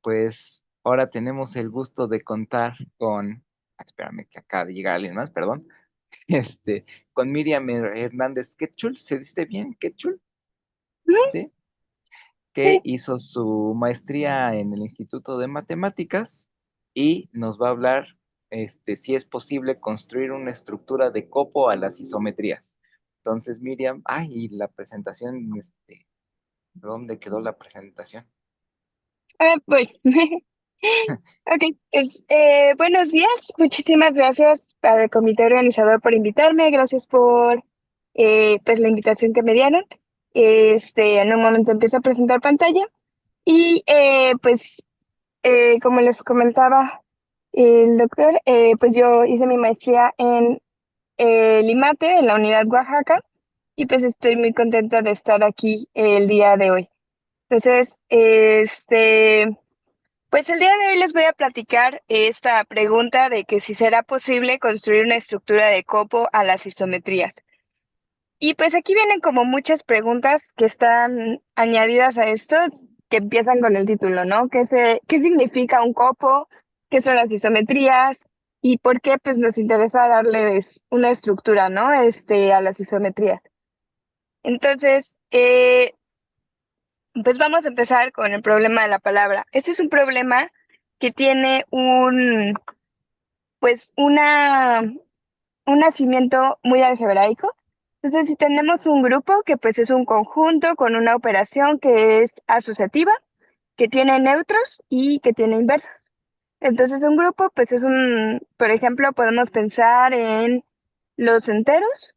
pues ahora tenemos el gusto de contar con, espérame que acaba de llegar alguien más, perdón, este, con Miriam Hernández Quetchul, ¿se dice bien Quetchul? Mm, ¿Sí? Que sí, hizo su maestría en el Instituto de Matemáticas y nos va a hablar, si es posible construir una estructura de copo a las isometrías. Entonces, Miriam, ay, y la presentación, ¿dónde quedó la presentación? pues. Ok, buenos días. Muchísimas gracias al comité organizador por invitarme. Gracias por pues la invitación que me dieron. En un momento empiezo a presentar pantalla y como les comentaba el doctor, pues yo hice mi maestría en Limate, en la unidad Oaxaca, y pues estoy muy contenta de estar aquí el día de hoy. Entonces, pues el día de hoy les voy a platicar esta pregunta de que si será posible construir una estructura de copo a las isometrías. Y pues aquí vienen como muchas preguntas que están añadidas a esto, que empiezan con el título, ¿no? ¿Qué significa un copo? ¿Qué son las isometrías? ¿Y por qué pues nos interesa darles una estructura, ¿no? A las isometrías. Entonces, pues vamos a empezar con el problema de la palabra. Este es un problema que tiene pues un nacimiento muy algebraico. Entonces, si tenemos un grupo que pues es un conjunto con una operación que es asociativa, que tiene neutros y que tiene inversos. Entonces, un grupo pues por ejemplo, podemos pensar en los enteros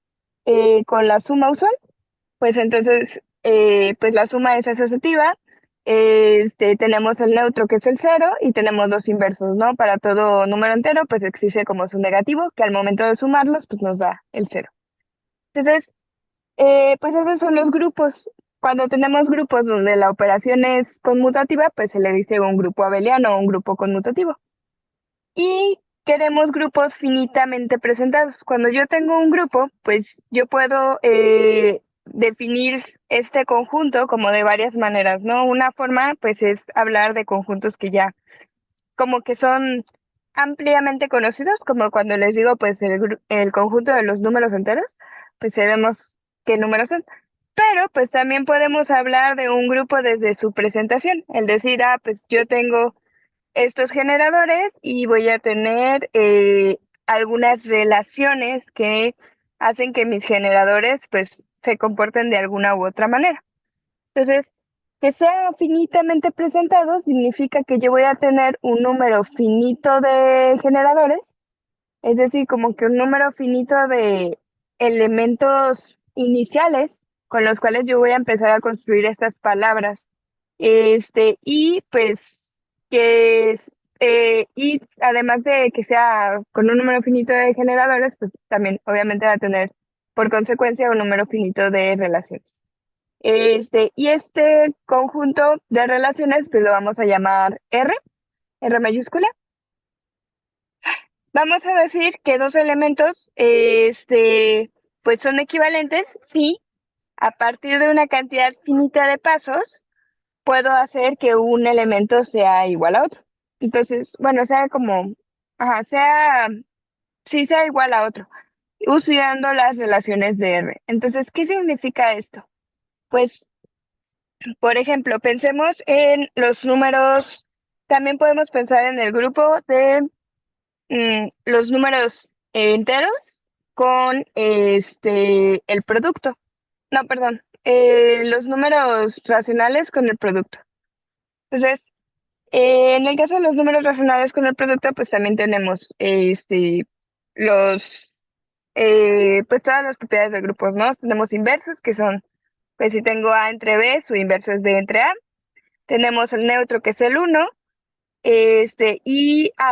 con la suma usual. Pues entonces, pues la suma es asociativa. Tenemos el neutro que es el cero y tenemos dos inversos, ¿no? Para todo número entero, pues existe como su negativo, que al momento de sumarlos, pues nos da el cero. Entonces, pues esos son los grupos. Cuando tenemos grupos donde la operación es conmutativa, pues se le dice un grupo abeliano o un grupo conmutativo. Y queremos grupos finitamente presentados. Cuando yo tengo un grupo, pues yo puedo definir este conjunto como de varias maneras, ¿no? Una forma, pues, es hablar de conjuntos que ya como que son ampliamente conocidos, como cuando les digo, pues, el conjunto de los números enteros, pues sabemos qué números son. Pero, pues, también podemos hablar de un grupo desde su presentación, el decir, pues yo tengo estos generadores y voy a tener algunas relaciones que hacen que mis generadores pues se comporten de alguna u otra manera. Entonces, que sea finitamente presentado significa que yo voy a tener un número finito de generadores, es decir, como que un número finito de elementos iniciales con los cuales yo voy a empezar a construir estas palabras. Y pues y además de que sea con un número finito de generadores, pues también obviamente va a tener por consecuencia un número finito de relaciones. Y este conjunto de relaciones, pues lo vamos a llamar R mayúscula. Vamos a decir que dos elementos, pues son equivalentes si a partir de una cantidad finita de pasos puedo hacer que un elemento sea igual a otro. Entonces, bueno, sea como, ajá, sí sea igual a otro, usando las relaciones de R. Entonces, ¿qué significa esto? Pues, por ejemplo, pensemos en los números, también podemos pensar en el grupo de los números enteros con el producto. No, perdón, los números racionales con el producto. Entonces, en el caso de los números racionales con el producto, pues también tenemos los, pues todas las propiedades de grupos, ¿no? Tenemos inversos, que son, pues si tengo A entre B, su inverso es B entre A. Tenemos el neutro, que es el uno.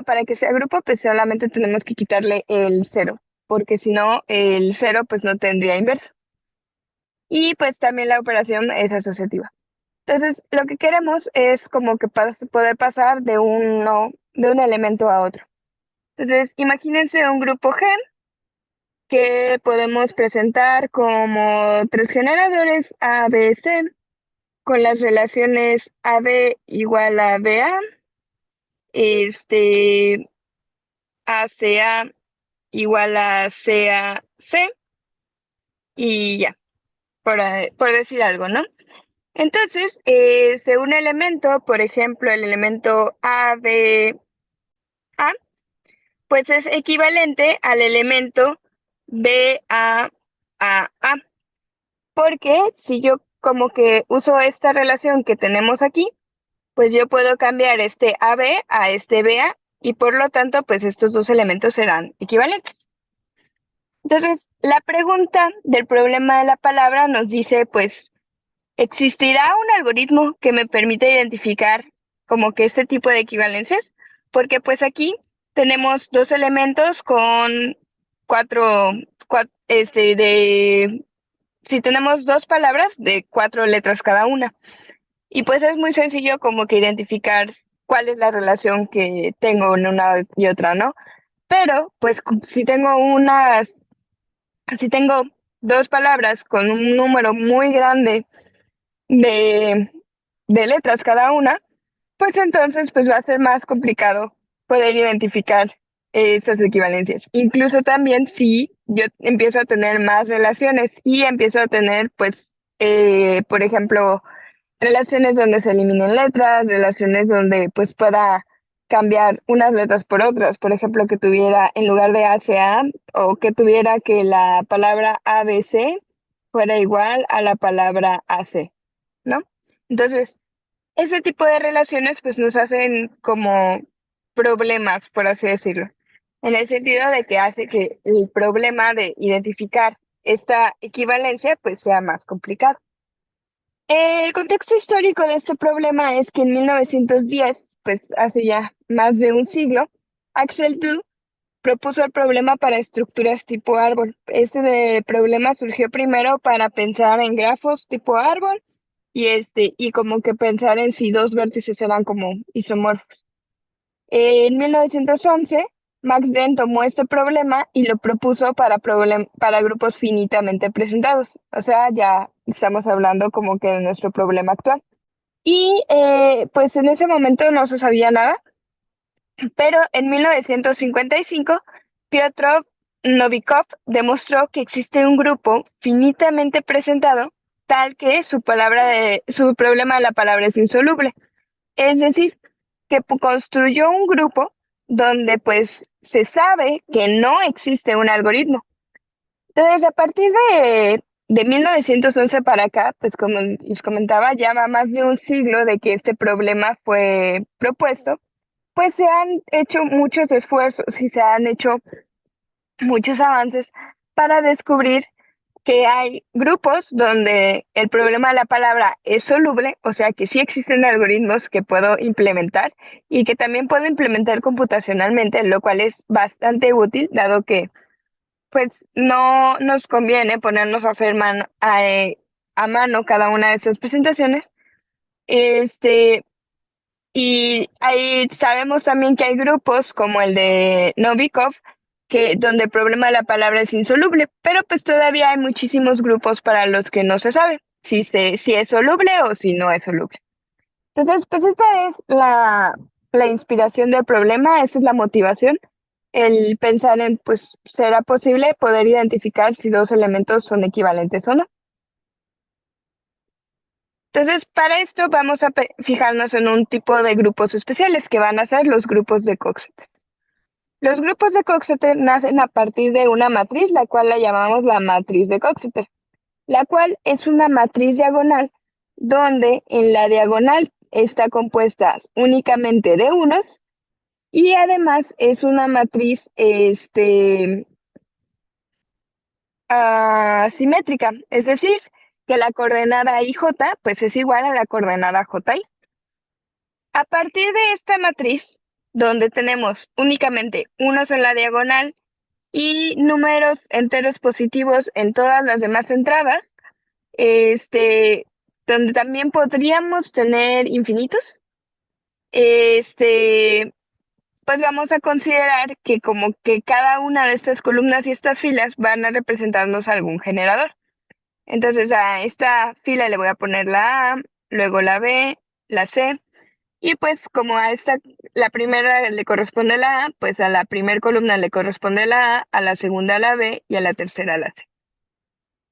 Para que sea grupo, pues solamente tenemos que quitarle el cero, porque si no, el cero, pues no tendría inverso. Y pues también la operación es asociativa. Entonces, lo que queremos es como que poder pasar de un elemento a otro. Entonces, imagínense un grupo G que podemos presentar como tres generadores A, B, C, con las relaciones AB igual a BA ACA igual a CAC y ya, por decir algo, ¿no? Entonces, si un elemento, por ejemplo, el elemento ABA, pues es equivalente al elemento BAAA, porque si yo como que uso esta relación que tenemos aquí, pues yo puedo cambiar este AB a este BA y por lo tanto, pues estos dos elementos serán equivalentes. Entonces, la pregunta del problema de la palabra nos dice, pues, ¿existirá un algoritmo que me permita identificar como que este tipo de equivalencias? Porque pues aquí tenemos dos elementos con si tenemos dos palabras de 4 letras cada una. Y pues es muy sencillo como que identificar cuál es la relación que tengo en una y otra, ¿no? Pero pues si tengo dos palabras con un número muy grande de, de letras cada una, pues entonces pues va a ser más complicado poder identificar estas equivalencias. Incluso también si yo empiezo a tener más relaciones y empiezo a tener pues, por ejemplo, relaciones donde se eliminen letras, relaciones donde pues pueda cambiar unas letras por otras, por ejemplo, que tuviera en lugar de ACA o que tuviera que la palabra ABC fuera igual a la palabra AC, ¿no? Entonces, ese tipo de relaciones pues nos hacen como problemas, por así decirlo, en el sentido de que hace que el problema de identificar esta equivalencia pues sea más complicado. El contexto histórico de este problema es que en 1910, pues hace ya más de un siglo, Axel Dou propuso el problema para estructuras tipo árbol. Problema surgió primero para pensar en grafos tipo árbol y como que pensar en si dos vértices eran como isomorfos. En 1911, Max Dehn tomó este problema y lo propuso para grupos finitamente presentados. O sea, ya estamos hablando como que de nuestro problema actual. Y pues en ese momento no se sabía nada, pero en 1955, Piotrov Novikov demostró que existe un grupo finitamente presentado tal que su problema de la palabra es insoluble. Es decir, que construyó un grupo donde pues se sabe que no existe un algoritmo. Entonces, a partir de 1911 para acá, pues como les comentaba, ya va más de un siglo de que este problema fue propuesto, pues se han hecho muchos esfuerzos y se han hecho muchos avances para descubrir que hay grupos donde el problema de la palabra es soluble, o sea que sí existen algoritmos que puedo implementar y que también puedo implementar computacionalmente, lo cual es bastante útil, dado que pues no nos conviene ponernos a hacer a mano cada una de estas presentaciones. Y ahí sabemos también que hay grupos como el de Novikov, donde el problema de la palabra es insoluble, pero pues todavía hay muchísimos grupos para los que no se sabe si es soluble o si no es soluble. Entonces, pues esta es la inspiración del problema, esa es la motivación, el pensar en, pues, ¿será posible poder identificar si dos elementos son equivalentes o no? Entonces, para esto vamos a fijarnos en un tipo de grupos especiales que van a ser los grupos de Coxeter. Los grupos de Coxeter nacen a partir de una matriz, la cual la llamamos la matriz de Coxeter, la cual es una matriz diagonal donde en la diagonal está compuesta únicamente de unos y además es una matriz simétrica, es decir, que la coordenada IJ pues es igual a la coordenada JI. A partir de esta matriz, donde tenemos únicamente unos en la diagonal y números enteros positivos en todas las demás entradas, donde también podríamos tener infinitos, pues vamos a considerar que como que cada una de estas columnas y estas filas van a representarnos algún generador. Entonces a esta fila le voy a poner la A, luego la B, la C, Y pues como la primera le corresponde la A, pues a la primera columna le corresponde la A la segunda la B y a la tercera la C.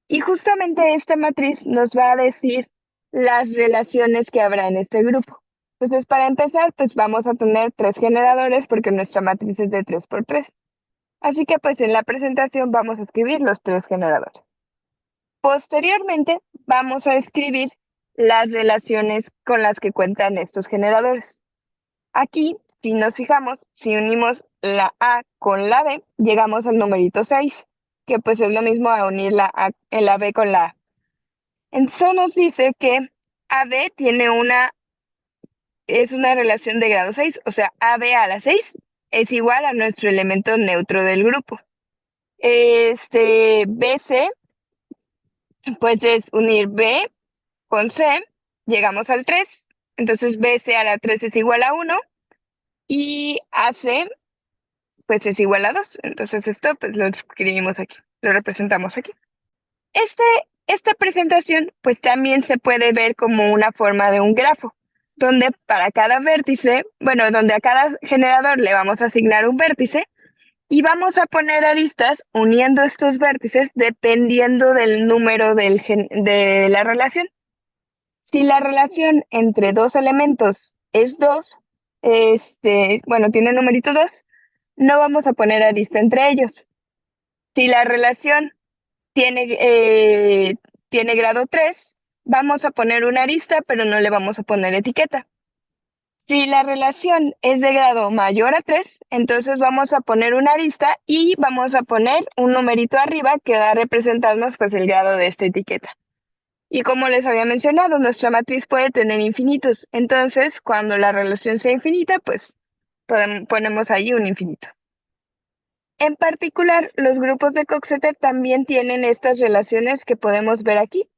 Y justamente esta matriz nos va a decir las relaciones que habrá en este grupo. Entonces, para empezar, pues vamos a tener 3 generadores porque nuestra matriz es de 3 por 3. Así que pues en la presentación vamos a escribir los 3 generadores. Posteriormente, vamos a escribir las relaciones con las que cuentan estos generadores. Aquí, si nos fijamos, si unimos la A con la B, llegamos al numerito 6, que pues es lo mismo a unir la B con la A. Entonces nos dice que AB es una relación de grado 6, o sea, AB a la 6 es igual a nuestro elemento neutro del grupo. BC, pues es unir B con C, llegamos al 3, entonces BC a la 3 es igual a 1, y AC, pues es igual a 2, entonces esto pues lo escribimos aquí, lo representamos aquí. Esta presentación pues también se puede ver como una forma de un grafo, donde para cada vértice, bueno, donde a cada generador le vamos a asignar un vértice y vamos a poner aristas uniendo estos vértices dependiendo del número de la relación. Si la relación entre dos elementos es 2, bueno, tiene numerito 2, no vamos a poner arista entre ellos. Si la relación tiene grado 3, vamos a poner una arista, pero no le vamos a poner etiqueta. Si la relación es de grado mayor a 3, entonces vamos a poner una arista y vamos a poner un numerito arriba que va a representarnos pues el grado de esta etiqueta. Y como les había mencionado, nuestra matriz puede tener infinitos. Entonces, cuando la relación sea infinita, pues ponemos ahí un infinito. En particular, los grupos de Coxeter también tienen estas relaciones que podemos ver aquí,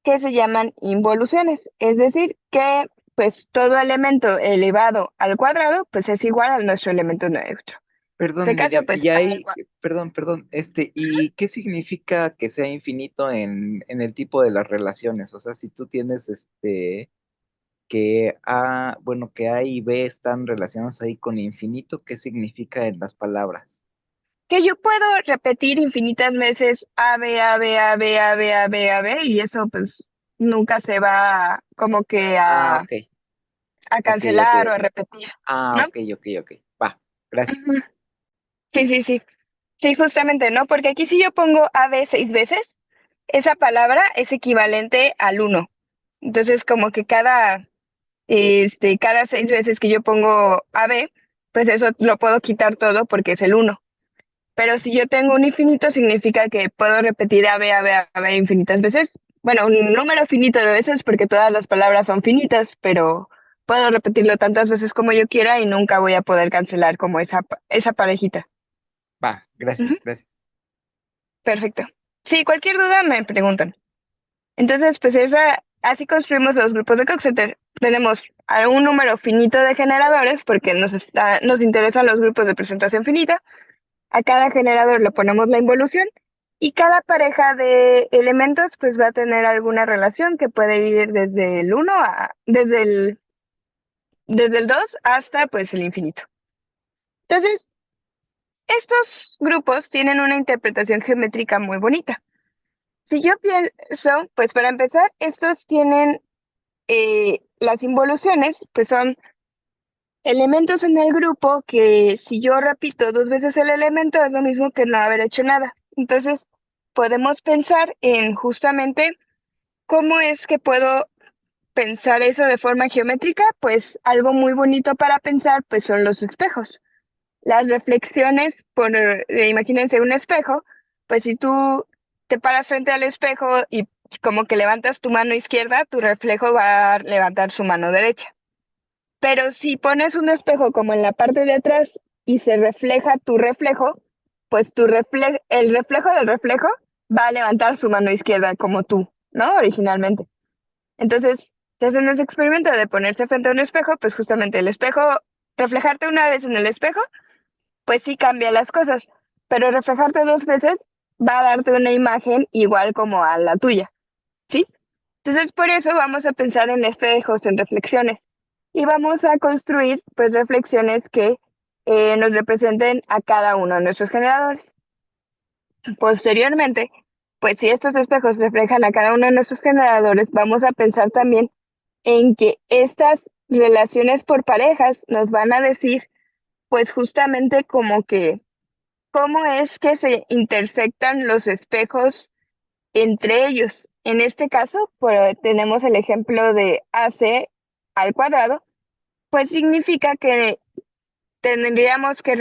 que se llaman involuciones, es decir, que pues todo elemento elevado al cuadrado pues es igual a nuestro elemento neutro. En Perdón, este caso, Miriam, pues y ahí, perdón, ¿y qué significa que sea infinito en el tipo de las relaciones? O sea, si tú tienes que A y B están relacionados ahí con infinito, ¿qué significa en las palabras? que yo puedo repetir infinitas veces A, B, A, B, A, B, A, B, A, B, A, B, y eso pues nunca se va como que Ah, ok, a ok, ok, cancelar o a ok. repetir, Ah, ¿no? ok, ok, ok. Va, gracias. Ujú. Sí, sí, sí. Sí, justamente, ¿no? Porque aquí si yo pongo A, B 6 veces, esa palabra es equivalente al 1. Entonces, como que cada 6 veces que yo pongo A, B, pues eso lo puedo quitar todo porque es el 1. Pero si yo tengo un infinito, significa que puedo repetir A, B, A, B, A, B infinitas veces. Bueno, un número finito de veces porque todas las palabras son finitas, pero puedo repetirlo tantas veces como yo quiera y nunca voy a poder cancelar como esa parejita. Va, Ujú. gracias, gracias. Perfecto. Sí, cualquier duda me preguntan. Entonces, pues así construimos los grupos de Coxeter. Tenemos a un número finito de generadores porque nos interesan los grupos de presentación finita. A cada generador le ponemos la involución y cada pareja de elementos pues va a tener alguna relación que puede ir desde el 1 desde el 2 hasta pues el infinito. Entonces, estos grupos tienen una interpretación geométrica muy bonita. Si yo pienso, pues para empezar, estos tienen las involuciones, pues son elementos en el grupo que si yo repito 2 veces el elemento es lo mismo que no haber hecho nada. Entonces, podemos pensar en justamente cómo es que puedo pensar eso de forma geométrica. Pues algo muy bonito para pensar pues son los espejos. Las reflexiones, imagínense un espejo, pues si tú te paras frente al espejo y como que levantas tu mano izquierda, tu reflejo va a levantar su mano derecha. Pero si pones un espejo como en la parte de atrás y se refleja tu reflejo, pues el reflejo del reflejo va a levantar su mano izquierda como tú, ¿no? Originalmente. Entonces, si hacen ese experimento de ponerse frente a un espejo, pues justamente el espejo, reflejarte una vez en el espejo, pues sí cambia las cosas, pero reflejarte 2 veces va a darte una imagen igual como a la tuya, ¿sí? Entonces, por eso vamos a pensar en espejos, en reflexiones. y vamos a construir pues reflexiones que nos representen a cada uno de nuestros generadores. Posteriormente, pues si estos espejos reflejan a cada uno de nuestros generadores, vamos a pensar también en que estas relaciones por parejas nos van a decir pues justamente como que cómo es que se intersectan los espejos entre ellos. En este caso, pues, tenemos el ejemplo de AC al cuadrado, pues significa que tendríamos que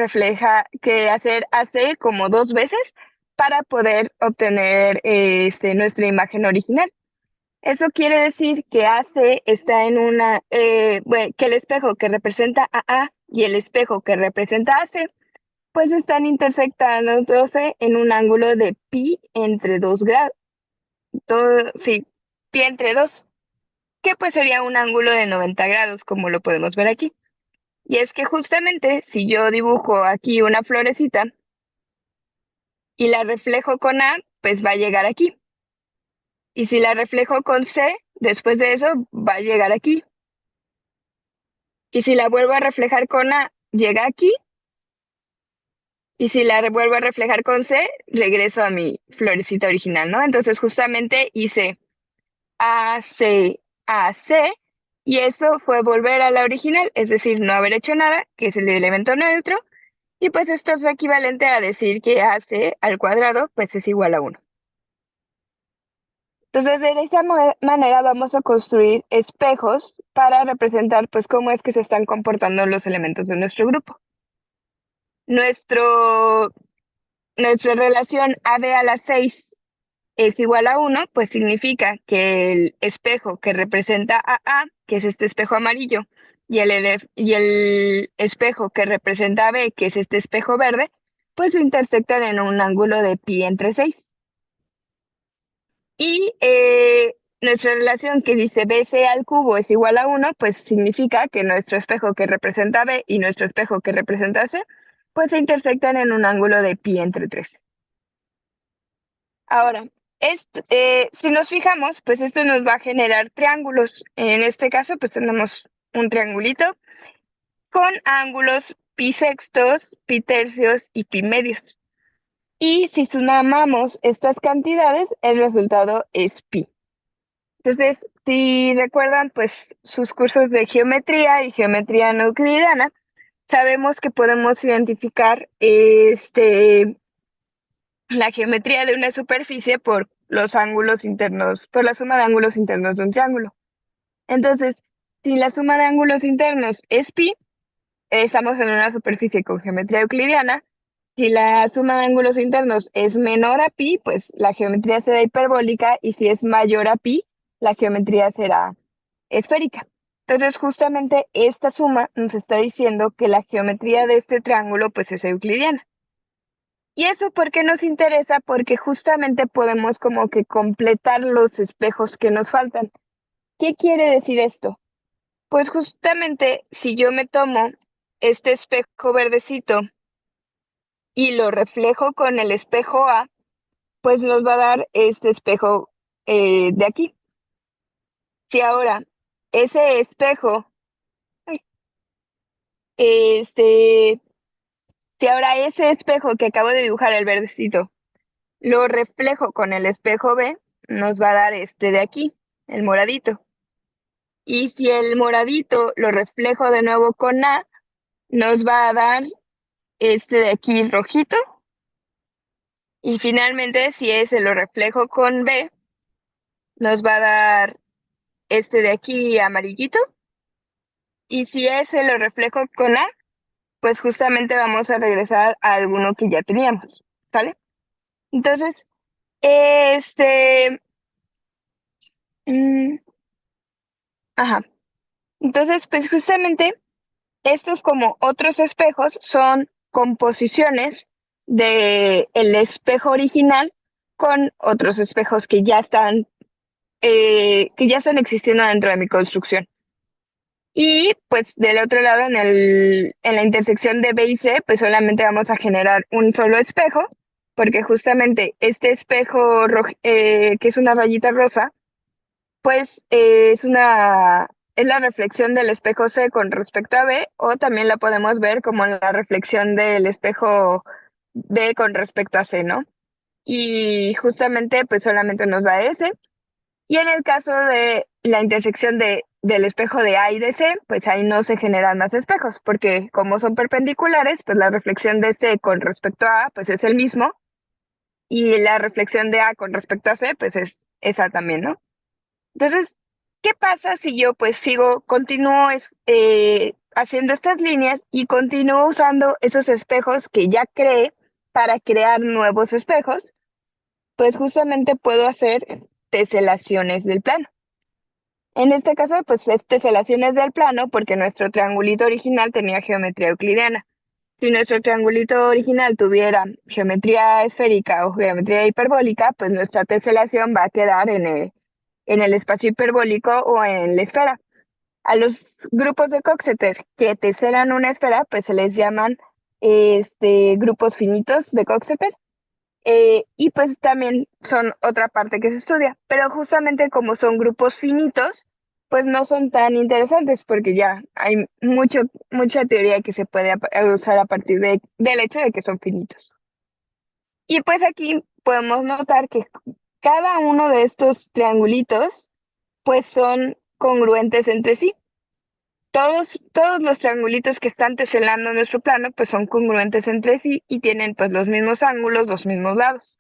hacer AC como 2 veces para poder obtener nuestra imagen original. Eso quiere decir que AC está en que el espejo que representa a A y el espejo que representa a C, pues están intersectándose en un ángulo de pi entre 2 grados. Sí, pi entre 2, que pues sería un ángulo de 90 grados, como lo podemos ver aquí. Y es que justamente si yo dibujo aquí una florecita y la reflejo con A, pues va a llegar aquí. Y si la reflejo con C, después de eso va a llegar aquí. Y si la vuelvo a reflejar con A, llega aquí. Y si la vuelvo a reflejar con C, regreso a mi florecita original, ¿no? Entonces justamente hice AC, AC, y eso fue volver a la original, es decir, no haber hecho nada, que es el elemento neutro, y pues esto es equivalente a decir que AC al cuadrado pues es igual a 1. Entonces, de esta manera vamos a construir espejos para representar pues cómo es que se están comportando los elementos de nuestro grupo. Nuestra relación AB a la 6 es igual a 1, pues significa que el espejo que representa a A, que es este espejo amarillo, y el espejo que representa a B, que es este espejo verde, pues se intersectan en un ángulo de pi entre 6. Y nuestra relación que dice BC al cubo es igual a 1, pues significa que nuestro espejo que representa B y nuestro espejo que representa C, pues se intersectan en un ángulo de pi entre 3. Ahora, si nos fijamos, pues esto nos va a generar triángulos. En este caso, pues tenemos un triangulito con ángulos pi sextos, pi tercios y pi medios. Y si sumamos estas cantidades, el resultado es pi. Entonces, si recuerdan, pues sus cursos de geometría y geometría no euclidiana, sabemos que podemos identificar la geometría de una superficie por los ángulos internos, por la suma de ángulos internos de un triángulo. Entonces, si la suma de ángulos internos es pi, estamos en una superficie con geometría euclidiana. Si la suma de ángulos internos es menor a pi, pues la geometría será hiperbólica, y si es mayor a pi, la geometría será esférica. Entonces, justamente esta suma nos está diciendo que la geometría de este triángulo pues es euclidiana. ¿Y eso por qué nos interesa? Porque justamente podemos como que completar los espejos que nos faltan. ¿Qué quiere decir esto? Pues justamente si yo me tomo este espejo verdecito y lo reflejo con el espejo A, pues nos va a dar este espejo de aquí. Si ahora ese espejo, ay, este, si ahora ese espejo que acabo de dibujar, el verdecito, lo reflejo con el espejo B, nos va a dar este de aquí, el moradito. Y si el moradito lo reflejo de nuevo con A, nos va a dar este de aquí rojito. Y finalmente, si ese lo reflejo con B, nos va a dar este de aquí amarillito. Y si ese lo reflejo con A, pues justamente vamos a regresar a alguno que ya teníamos, ¿vale? Entonces, mm, ajá. Entonces, pues justamente estos, como otros espejos, son composiciones del espejo original con otros espejos que ya están existiendo dentro de mi construcción. Y pues del otro lado, en la intersección de B y C, pues solamente vamos a generar un solo espejo, porque justamente este espejo que es una rayita rosa, pues es una es la reflexión del espejo C con respecto a B, o también la podemos ver como la reflexión del espejo B con respecto a C, ¿no? Y justamente pues solamente nos da S. Y en el caso de la intersección del espejo de A y de C, pues ahí no se generan más espejos, porque como son perpendiculares, pues la reflexión de C con respecto a A, pues es el mismo, y la reflexión de A con respecto a C, pues es esa también, ¿no? Entonces, ¿qué pasa si yo pues continúo haciendo estas líneas y continúo usando esos espejos que ya creé para crear nuevos espejos? Pues justamente puedo hacer teselaciones del plano. En este caso, pues es teselaciones del plano porque nuestro triangulito original tenía geometría euclidiana. Si nuestro triangulito original tuviera geometría esférica o geometría hiperbólica, pues nuestra teselación va a quedar en el espacio hiperbólico o en la esfera. A los grupos de Coxeter que teselan una esfera, pues se les llaman grupos finitos de Coxeter. Y pues también son otra parte que se estudia, pero justamente como son grupos finitos, pues no son tan interesantes porque ya hay mucha teoría que se puede usar a partir del hecho de que son finitos. Y pues aquí podemos notar que cada uno de estos triangulitos pues son congruentes entre sí. Todos los triangulitos que están teselando nuestro plano pues son congruentes entre sí y tienen pues los mismos ángulos, los mismos lados.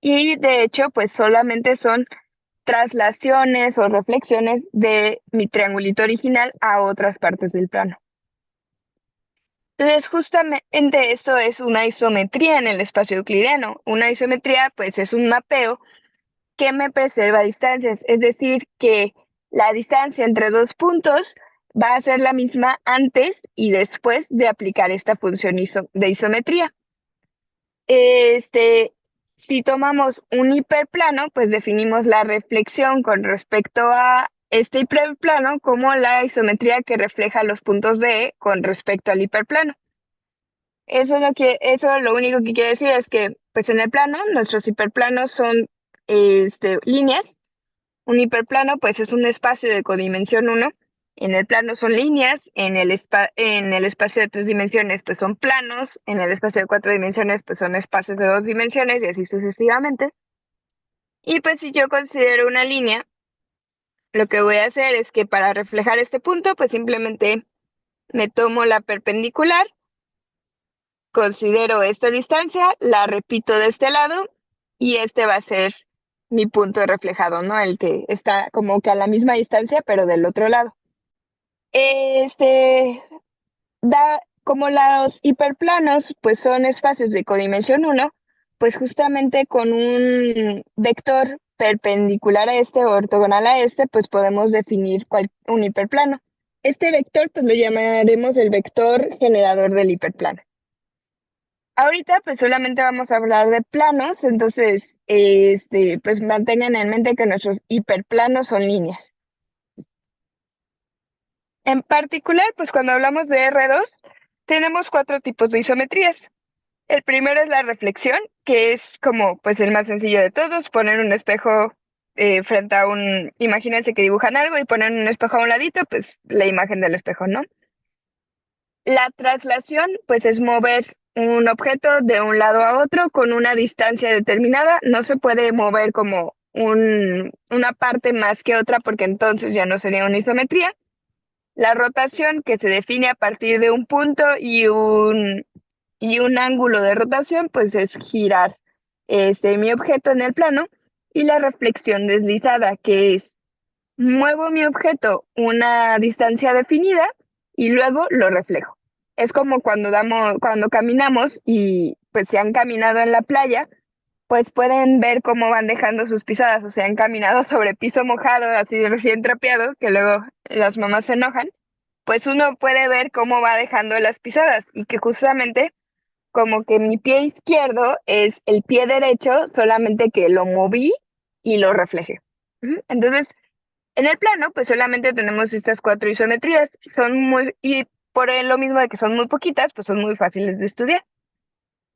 Y de hecho, pues solamente son traslaciones o reflexiones de mi triangulito original a otras partes del plano. Entonces, justamente esto es una isometría en el espacio euclidiano. Una isometría, pues, es un mapeo que me preserva distancias, es decir, que la distancia entre dos puntos va a ser la misma antes y después de aplicar esta función de isometría. Si tomamos un hiperplano, pues definimos la reflexión con respecto a este hiperplano como la isometría que refleja los puntos de E con respecto al hiperplano. Eso lo único que quiere decir es que, pues en el plano, nuestros hiperplanos son líneas. Un hiperplano, pues es un espacio de codimensión 1. En el plano son líneas, en el espacio de 3 dimensiones, pues son planos, en el espacio de 4 dimensiones, pues son espacios de 2 dimensiones y así sucesivamente. Y pues si yo considero una línea, lo que voy a hacer es que para reflejar este punto, pues simplemente me tomo la perpendicular, considero esta distancia, la repito de este lado y este va a ser mi punto reflejado, ¿no? El que está como que a la misma distancia, pero del otro lado. Como los hiperplanos, pues son espacios de codimensión 1, pues justamente con un vector perpendicular a este o ortogonal a este, pues podemos definir un hiperplano. Este vector, pues lo llamaremos el vector generador del hiperplano. Ahorita, pues solamente vamos a hablar de planos, entonces, pues mantengan en mente que nuestros hiperplanos son líneas. En particular, pues cuando hablamos de R2, tenemos 4 tipos de isometrías. El primero es la reflexión, que es como pues el más sencillo de todos, poner un espejo frente a imagínense que dibujan algo y ponen un espejo a un ladito, pues la imagen del espejo, ¿no? La traslación, pues es mover un objeto de un lado a otro con una distancia determinada. No se puede mover como una parte más que otra porque entonces ya no sería una isometría. La rotación, que se define a partir de un punto y un ángulo de rotación, pues es girar mi objeto en el plano. Y la reflexión deslizada, que es muevo mi objeto una distancia definida y luego lo reflejo. Es como cuando caminamos y pues si han caminado en la playa, pues pueden ver cómo van dejando sus pisadas, o sea, han caminado sobre piso mojado, así recién trapeado, que luego las mamás se enojan, pues uno puede ver cómo va dejando las pisadas y que justamente como que mi pie izquierdo es el pie derecho, solamente que lo moví y lo reflejé. Entonces, en el plano, pues solamente tenemos estas 4 isometrías, y por lo mismo de que son muy poquitas, pues son muy fáciles de estudiar.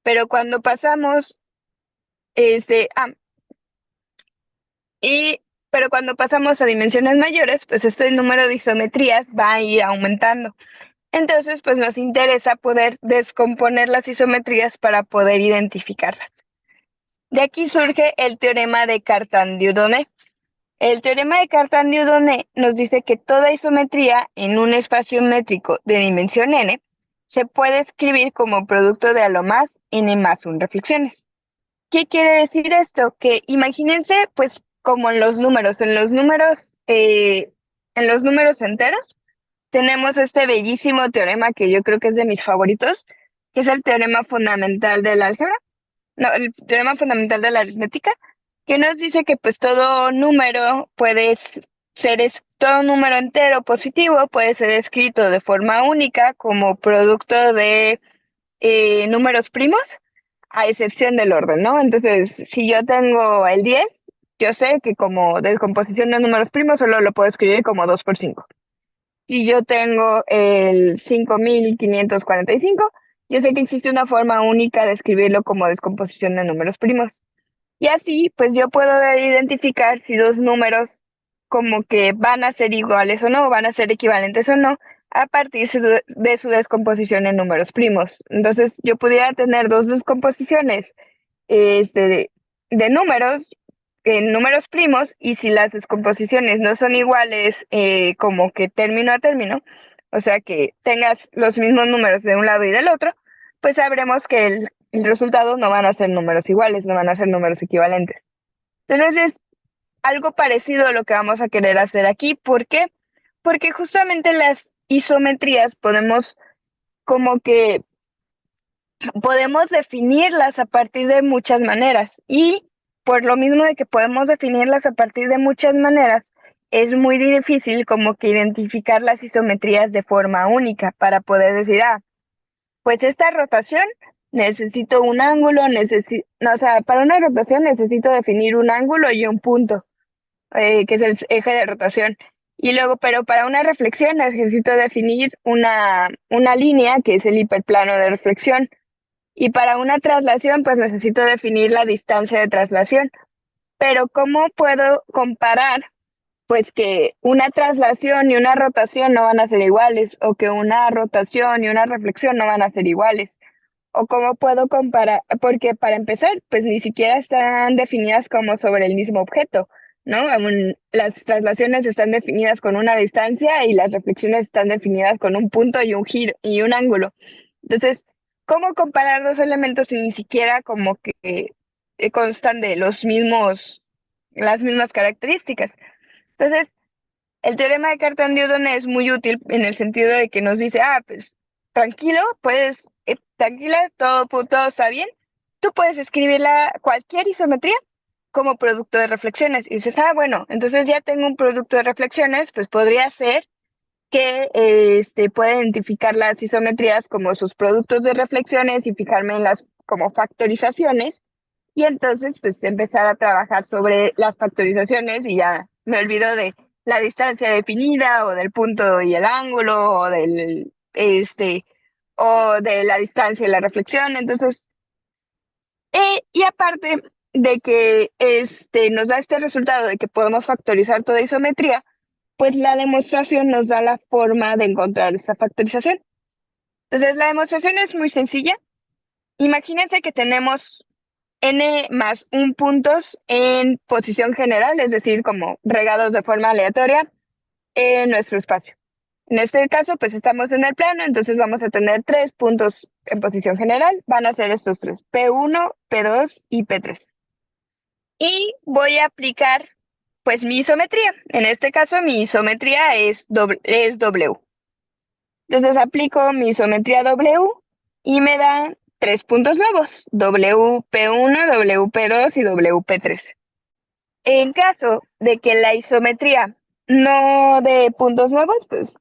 Pero cuando pasamos, este, ah, y pero cuando pasamos a dimensiones mayores, pues este número de isometrías va a ir aumentando. Entonces, pues nos interesa poder descomponer las isometrías para poder identificarlas. De aquí surge el teorema de Cartan-Dieudonné. El teorema de Cartan-Dieudonné nos dice que toda isometría en un espacio métrico de dimensión n se puede escribir como producto de a lo más n más 1 reflexiones. ¿Qué quiere decir esto? Que imagínense, pues, como en los números enteros, tenemos este bellísimo teorema que yo creo que es de mis favoritos, que es el teorema fundamental del álgebra, no, el teorema fundamental de la aritmética, que nos dice que pues todo número todo número entero positivo puede ser escrito de forma única como producto de números primos, a excepción del orden, ¿no? Entonces, si yo tengo el 10, yo sé que como descomposición de números primos solo lo puedo escribir como 2 por 5. Si yo tengo el 5545, yo sé que existe una forma única de escribirlo como descomposición de números primos. Y así, pues yo puedo identificar si dos números como que van a ser iguales o no, van a ser equivalentes o no, a partir de su descomposición en números primos. Entonces, yo pudiera tener dos descomposiciones este, de números en números primos, y si las descomposiciones no son iguales como que término a término, o sea que tengas los mismos números de un lado y del otro, pues sabremos que el resultado no van a ser números iguales, no van a ser números equivalentes. Entonces es algo parecido a lo que vamos a querer hacer aquí. ¿Por qué? Porque justamente las isometrías podemos definirlas a partir de muchas maneras, y por lo mismo de que podemos definirlas a partir de muchas maneras, es muy difícil como que identificar las isometrías de forma única para poder decir, pues esta rotación necesito un ángulo, no, o sea, para una rotación necesito definir un ángulo y un punto, que es el eje de rotación. Y luego, pero para una reflexión necesito definir una línea, que es el hiperplano de reflexión. Y para una traslación, pues necesito definir la distancia de traslación. Pero ¿cómo puedo comparar? Pues que una traslación y una rotación no van a ser iguales, o que una rotación y una reflexión no van a ser iguales. O cómo puedo comparar, porque para empezar, pues ni siquiera están definidas como sobre el mismo objeto, ¿no? Las traslaciones están definidas con una distancia y las reflexiones están definidas con un punto y un giro y un ángulo. Entonces, ¿cómo comparar dos elementos si ni siquiera como que constan de las mismas características? Entonces, el teorema de Cartan-Dieudonné es muy útil en el sentido de que nos dice, pues tranquilo, tranquila, todo está bien. Tú puedes escribirla cualquier isometría como producto de reflexiones. Y dices, bueno, entonces ya tengo un producto de reflexiones, pues podría ser que pueda identificar las isometrías como sus productos de reflexiones y fijarme en las como factorizaciones. Y entonces, pues empezar a trabajar sobre las factorizaciones, y ya me olvido de la distancia definida, o del punto y el ángulo, o de la distancia y la reflexión. Entonces, y aparte de que nos da este resultado de que podemos factorizar toda isometría, pues la demostración nos da la forma de encontrar esa factorización. Entonces, la demostración es muy sencilla. Imagínense que tenemos n más 1 puntos en posición general, es decir, como regados de forma aleatoria en nuestro espacio. En este caso, pues estamos en el plano, entonces vamos a tener 3 puntos en posición general. Van a ser estos tres: P1, P2 y P3. Y voy a aplicar, pues, mi isometría. En este caso, mi isometría es W. Entonces aplico mi isometría W y me dan 3 puntos nuevos: WP1, WP2 y WP3. En caso de que la isometría no de puntos nuevos, pues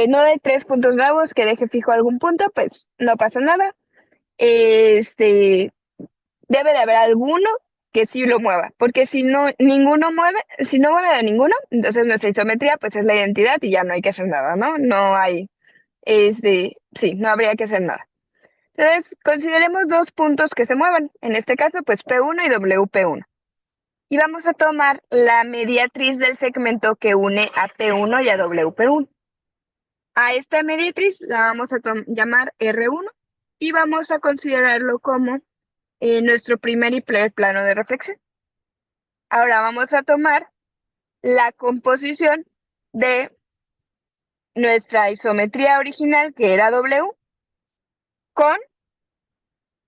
no de 3 puntos nuevos, que deje fijo algún punto, pues no pasa nada. Debe de haber alguno que sí lo mueva, porque si no si no mueve a ninguno, entonces nuestra isometría pues es la identidad y ya no hay que hacer nada, ¿no? No hay, sí, no habría que hacer nada. Entonces, consideremos dos puntos que se muevan, en este caso pues P1 y WP1. y vamos a tomar la mediatriz del segmento que une a P1 y a WP1. A esta mediatriz la vamos a llamar R1 y vamos a considerarlo como nuestro primer y primer plano de reflexión. Ahora vamos a tomar la composición de nuestra isometría original, que era W, con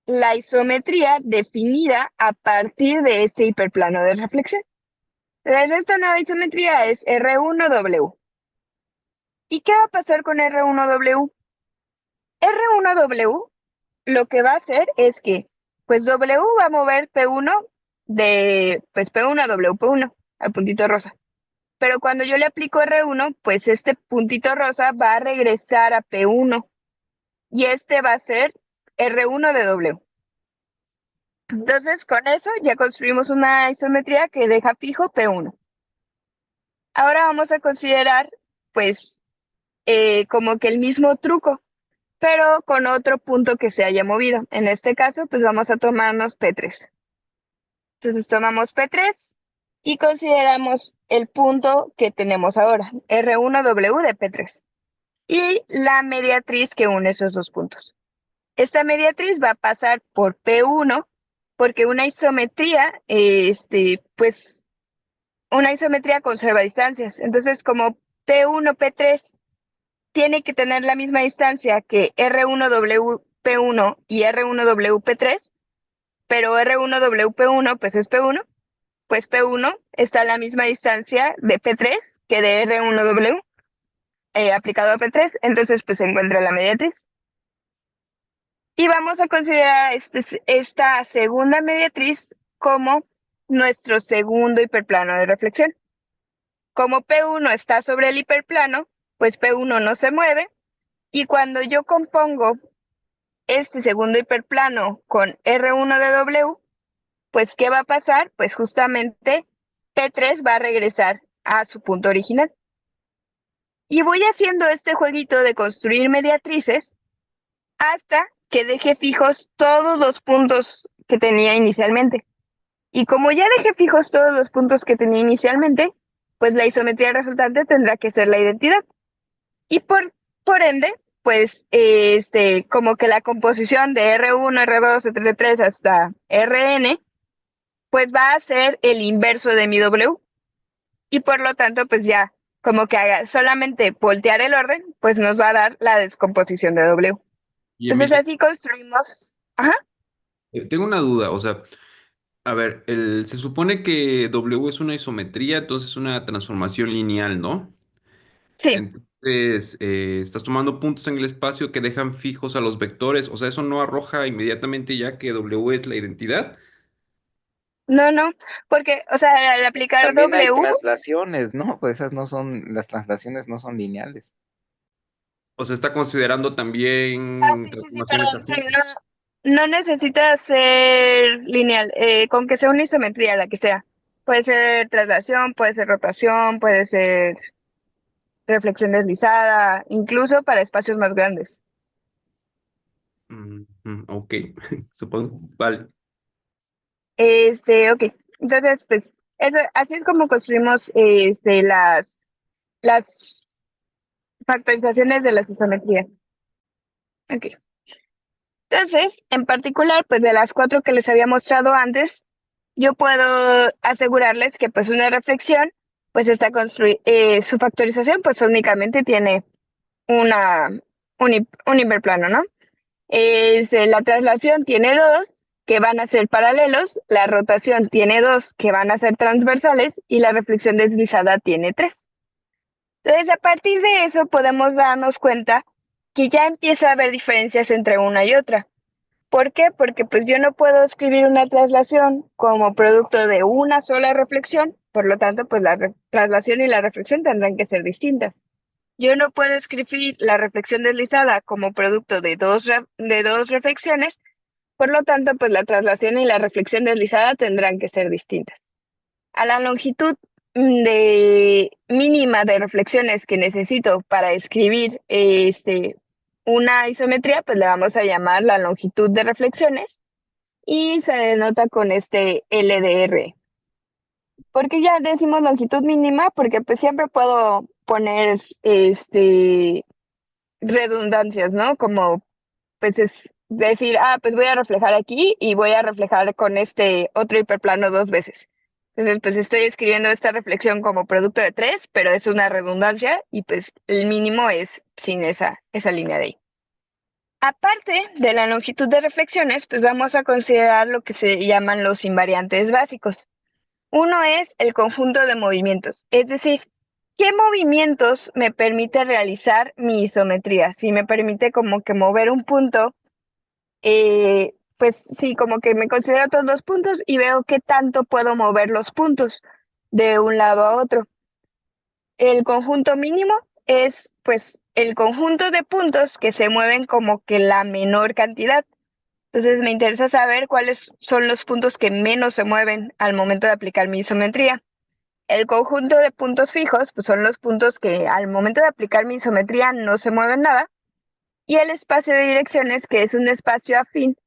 la isometría definida a partir de este hiperplano de reflexión. Entonces, esta nueva isometría es R1W. ¿Y qué va a pasar con R1W? R1W lo que va a hacer es que, pues W va a mover P1 de, pues P1 a WP1, al puntito rosa. Pero cuando yo le aplico R1, pues este puntito rosa va a regresar a P1 y este va a ser R1 de W. Entonces, con eso ya construimos una isometría que deja fijo P1. Ahora vamos a considerar, pues, como que el mismo truco, pero con otro punto que se haya movido. En este caso, pues vamos a tomarnos P3. Entonces tomamos P3 y consideramos el punto que tenemos ahora, R1W de P3, y la mediatriz que une esos dos puntos. Esta mediatriz va a pasar por P1 porque una isometría, pues una isometría conserva distancias. Entonces, como P1, P3 tiene que tener la misma distancia que R1WP1 y R1WP3, pero R1WP1 pues es P1, pues P1 está a la misma distancia de P3 que de R1W aplicado a P3, entonces pues se encuentra la mediatriz. Y vamos a considerar esta segunda mediatriz como nuestro segundo hiperplano de reflexión. Como P1 está sobre el hiperplano, pues P1 no se mueve, y cuando yo compongo este segundo hiperplano con R1 de W, pues ¿qué va a pasar? Pues justamente P3 va a regresar a su punto original. Y voy haciendo este jueguito de construir mediatrices hasta que deje fijos todos los puntos que tenía inicialmente. Y como ya dejé fijos todos los puntos que tenía inicialmente, pues la isometría resultante tendrá que ser la identidad. Y por ende, pues como que la composición de R1, R2, R3 hasta Rn, pues va a ser el inverso de mi W. Y por lo tanto, pues ya como que haga solamente voltear el orden, pues nos va a dar la descomposición de W. Y Entonces Emilia, así construimos. Ajá, tengo una duda, o sea, a ver, se supone que W es una isometría, entonces una transformación lineal, ¿no? sí. Entonces, estás tomando puntos en el espacio que dejan fijos a los vectores, o sea, eso no arroja inmediatamente ya que W es la identidad. No, no, porque, o sea, al aplicar También hay W, traslaciones, ¿no? Pues esas no son, las traslaciones no son lineales. O sea, está considerando ah, también sí, transformaciones perdón, sí, afines. no necesita ser lineal, con que sea una isometría, la que sea. Puede ser traslación, puede ser rotación, puede ser reflexión deslizada, incluso para espacios más grandes. Ok, supongo. Vale. Ok. Entonces, pues, así es como construimos las factorizaciones de las isometrías. Ok. Entonces, en particular, pues de las 4 que les había mostrado antes, yo puedo asegurarles que pues una reflexión, pues está construida, su factorización pues únicamente tiene una, un hiperplano, ¿no? La traslación tiene dos que van a ser paralelos, la rotación tiene dos que van a ser transversales y la reflexión deslizada tiene tres. Entonces, a partir de eso podemos darnos cuenta que ya empieza a haber diferencias entre una y otra. ¿Por qué? Porque pues yo no puedo escribir una traslación como producto de una sola reflexión, por lo tanto, pues la traslación y la reflexión tendrán que ser distintas. Yo no puedo escribir la reflexión deslizada como producto de dos reflexiones, por lo tanto, pues la traslación y la reflexión deslizada tendrán que ser distintas. A la longitud de mínima de reflexiones que necesito para escribir una isometría, pues le vamos a llamar la longitud de reflexiones y se denota con este LDR. ¿Por qué ya decimos longitud mínima? Porque pues siempre puedo poner redundancias, ¿no? Como pues es decir, pues voy a reflejar aquí y voy a reflejar con este otro hiperplano 2 veces. Entonces, pues estoy escribiendo esta reflexión como producto de 3, pero es una redundancia y pues el mínimo es sin esa línea de ahí. Aparte de la longitud de reflexiones, pues vamos a considerar lo que se llaman los invariantes básicos. Uno es el conjunto de movimientos, es decir, ¿qué movimientos me permite realizar mi isometría? Si me permite como que mover un punto, pues sí, como que me considero todos los puntos y veo qué tanto puedo mover los puntos de un lado a otro. El conjunto mínimo es pues el conjunto de puntos que se mueven como que la menor cantidad. Entonces me interesa saber cuáles son los puntos que menos se mueven al momento de aplicar mi isometría. El conjunto de puntos fijos pues son los puntos que al momento de aplicar mi isometría no se mueven nada. Y el espacio de direcciones, que es un espacio afín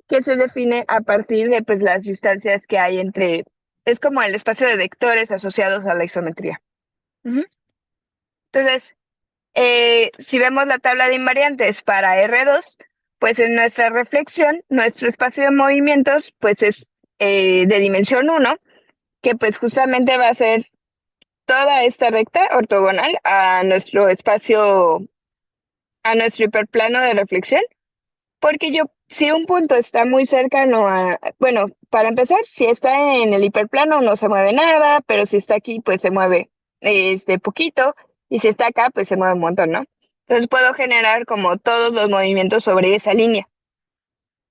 que se define a partir de pues, las distancias que hay entre, es como el espacio de vectores asociados a la isometría. Ujú. Entonces, si vemos la tabla de invariantes para R2, pues en nuestra reflexión, nuestro espacio de movimientos pues es de dimensión 1, que pues justamente va a ser toda esta recta ortogonal a nuestro espacio, a nuestro hiperplano de reflexión, porque si un punto está muy cercano bueno, para empezar, si está en el hiperplano no se mueve nada, pero si está aquí, pues se mueve poquito, y si está acá, pues se mueve un montón, ¿no? Entonces puedo generar como todos los movimientos sobre esa línea.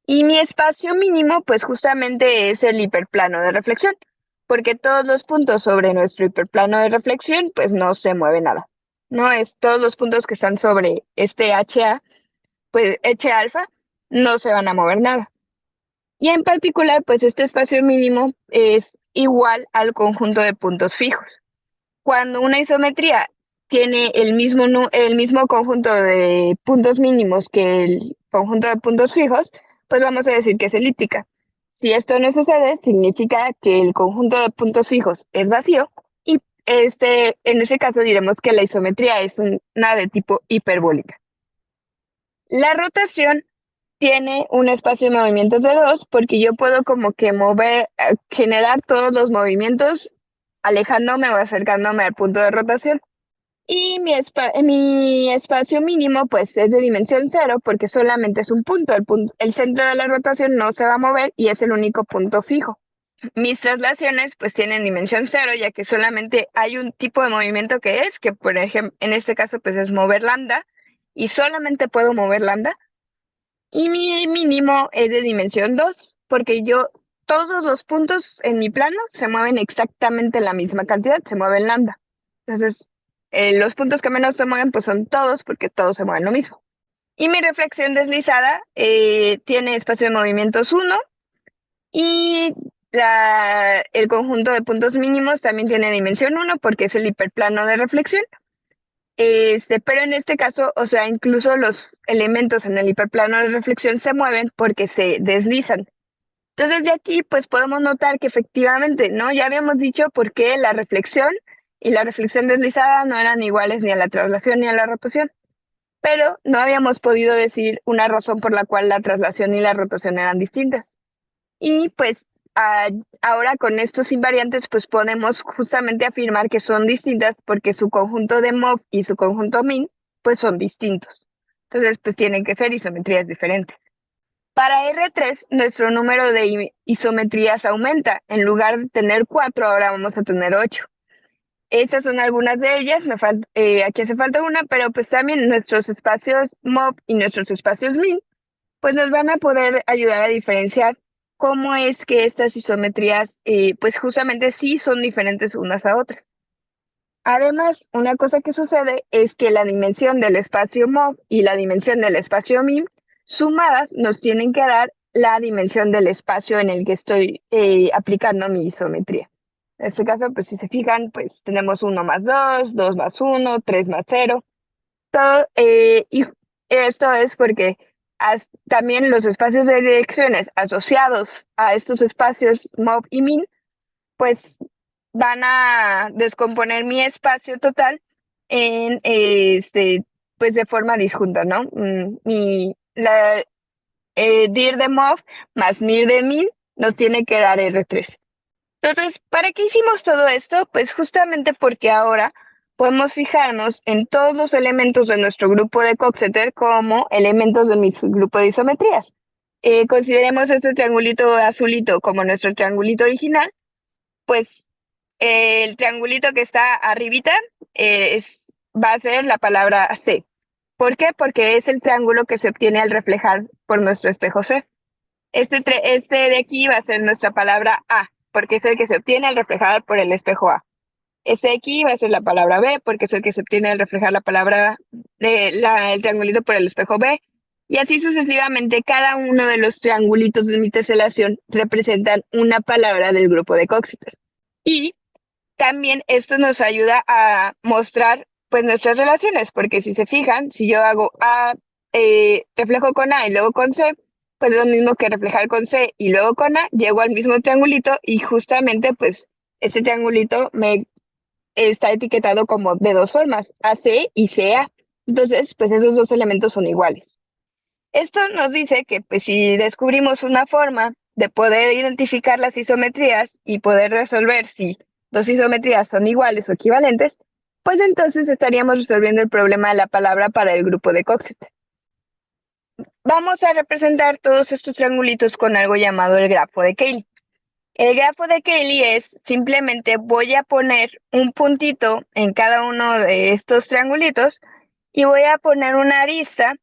Y mi espacio mínimo, pues justamente es el hiperplano de reflexión, porque todos los puntos sobre nuestro hiperplano de reflexión, pues no se mueve nada. No es todos los puntos que están sobre este HA, pues H alfa, no se van a mover nada. Y en particular, pues este espacio mínimo es igual al conjunto de puntos fijos. Cuando una isometría tiene el mismo conjunto de puntos mínimos que el conjunto de puntos fijos, pues vamos a decir que es elíptica. Si esto no sucede, significa que el conjunto de puntos fijos es vacío y en ese caso diremos que la isometría es una de tipo hiperbólica. La rotación tiene un espacio de movimientos de 2 porque yo puedo como que generar todos los movimientos alejándome o acercándome al punto de rotación. Y mi espacio mínimo pues es de dimensión 0 porque solamente es un punto. El centro de la rotación no se va a mover y es el único punto fijo. Mis traslaciones pues tienen dimensión 0 ya que solamente hay un tipo de movimiento que por ejemplo en este caso pues es mover lambda y solamente puedo mover lambda. Y mi mínimo es de dimensión 2, porque todos los puntos en mi plano se mueven exactamente la misma cantidad, se mueven lambda. Entonces, los puntos que menos se mueven, pues son todos, porque todos se mueven lo mismo. Y mi reflexión deslizada tiene espacio de movimientos 1 y el conjunto de puntos mínimos también tiene dimensión 1 porque es el hiperplano de reflexión. Pero en este caso, o sea, incluso los elementos en el hiperplano de reflexión se mueven porque se deslizan. Entonces, de aquí, pues podemos notar que efectivamente, ¿no? Ya habíamos dicho por qué la reflexión y la reflexión deslizada no eran iguales ni a la traslación ni a la rotación, pero no habíamos podido decir una razón por la cual la traslación y la rotación eran distintas. Y pues ahora con estos invariantes pues podemos justamente afirmar que son distintas porque su conjunto de MOV y su conjunto min pues son distintos. Entonces pues tienen que ser isometrías diferentes. Para R3 nuestro número de isometrías aumenta. En lugar de tener 4 ahora vamos a tener 8. Estas son algunas de ellas, aquí hace falta una, pero pues también nuestros espacios MOV y nuestros espacios min pues nos van a poder ayudar a diferenciar cómo es que estas isometrías, pues justamente sí son diferentes unas a otras. Además, una cosa que sucede es que la dimensión del espacio MOV y la dimensión del espacio MIM sumadas nos tienen que dar la dimensión del espacio en el que estoy aplicando mi isometría. En este caso, pues si se fijan, pues tenemos 1 más 2, 2 más 1, 3 más 0. Todo, y esto es porque también los espacios de direcciones asociados a estos espacios MOV y MIN, pues van a descomponer mi espacio total en pues de forma disjunta, ¿no? Dir de MOV más NIR de MIN nos tiene que dar R3. Entonces, ¿para qué hicimos todo esto? Pues justamente porque ahora podemos fijarnos en todos los elementos de nuestro grupo de Coxeter como elementos de mi grupo de isometrías. Consideremos este triangulito azulito como nuestro triangulito original, pues el triangulito que está arribita va a ser la palabra C. ¿Por qué? Porque es el triángulo que se obtiene al reflejar por nuestro espejo C. Este de aquí va a ser nuestra palabra A, porque es el que se obtiene al reflejar por el espejo A. Este de aquí va a ser la palabra B, porque es el que se obtiene al reflejar la palabra el triangulito por el espejo B. Y así sucesivamente, cada uno de los triangulitos de mi teselación representan una palabra del grupo de Coxeter. Y también esto nos ayuda a mostrar pues nuestras relaciones, porque si se fijan, si yo hago A, reflejo con A y luego con C, pues es lo mismo que reflejar con C y luego con A, llego al mismo triangulito y justamente pues ese triangulito me está etiquetado como de dos formas, AC y CA. Entonces, pues esos dos elementos son iguales. Esto nos dice que pues si descubrimos una forma de poder identificar las isometrías y poder resolver si dos isometrías son iguales o equivalentes, pues entonces estaríamos resolviendo el problema de la palabra para el grupo de Coxeter. Vamos a representar todos estos triangulitos con algo llamado el grafo de Cayley. El grafo de Cayley es simplemente voy a poner un puntito en cada uno de estos triangulitos y voy a poner una arista